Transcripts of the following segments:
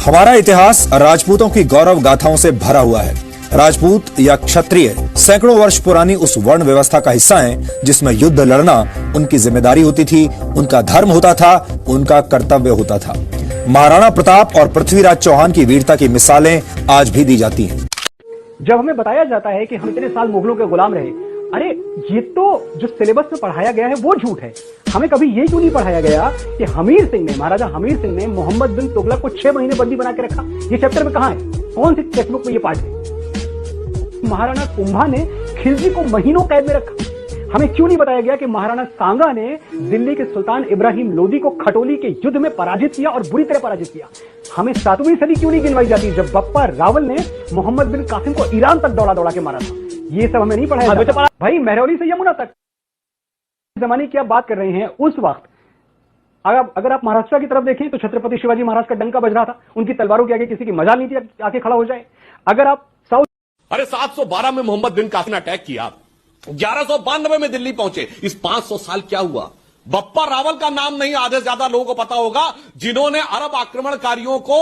हमारा इतिहास राजपूतों की गौरव गाथाओं से भरा हुआ है। राजपूत या क्षत्रिय सैकड़ों वर्ष पुरानी उस वर्ण व्यवस्था का हिस्सा हैं, जिसमें युद्ध लड़ना उनकी जिम्मेदारी होती थी, उनका धर्म होता था, उनका कर्तव्य होता था। महाराणा प्रताप और पृथ्वीराज चौहान की वीरता की मिसालें आज भी दी जाती हैं। जब हमें बताया जाता है कि हम इतने साल मुगलों के गुलाम रहे, अरे ये तो जो सिलेबस में पढ़ाया गया है वो झूठ है। हमें कभी ये क्यों नहीं पढ़ाया गया कि हमीर सिंह ने, महाराजा हमीर सिंह ने मोहम्मद बिन तुगलक को 6 महीने बंदी बना के रखा? ये चैप्टर में कहां है? कौन सी टेक्स्ट बुक में ये पार्ट है? महाराणा कुंभा ने खिलजी को महीनों कैद में रखा। हमें क्यों नहीं बताया गया कि महाराणा सांगा ने दिल्ली के सुल्तान इब्राहिम लोदी को खटोली के युद्ध में पराजित किया और बुरी तरह पराजित किया? हमें 7वीं सदी क्यों नहीं गिनवाई जाती, जब बप्पा रावल ने मोहम्मद बिन कासिम को ईरान तक दौड़ा दौड़ा के मारा था? ये सब हमें नहीं पढ़ाया जाता। भाई महरौली से यमुना तक जमाने की आप बात कर रहे हैं। उस वक्त अगर आप महाराष्ट्र की तरफ देखें तो छत्रपति शिवाजी महाराज का डंका बज रहा था, उनकी तलवारों के आगे किसी की मजाल नहीं थी आके खड़ा हो जाए। अगर आप साउथ, अरे 712 में मोहम्मद बिन कासिम ने अटैक किया, 1192 में दिल्ली पहुंचे। इस 500 साल क्या हुआ? बप्पा रावल का नाम नहीं आधे से ज्यादा लोगों को पता होगा, जिन्होंने अरब आक्रमणकारियों को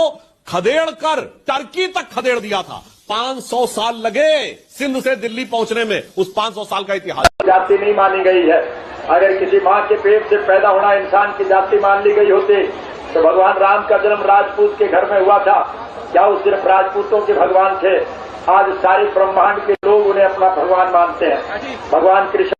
खदेड़ कर टर्की तक खदेड़ दिया था। 500 साल लगे सिंध से दिल्ली पहुंचने में। उस 500 साल का इतिहास जाति नहीं मानी गई है। अगर किसी मां के पेट से पैदा होना इंसान की जाति मान ली गई होती तो भगवान राम का जन्म राजपूत के घर में हुआ था। क्या वो सिर्फ राजपूतों के भगवान थे? आज सारे ब्रह्मांड के लोग उन्हें अपना भगवान मानते हैं। भगवान कृष्ण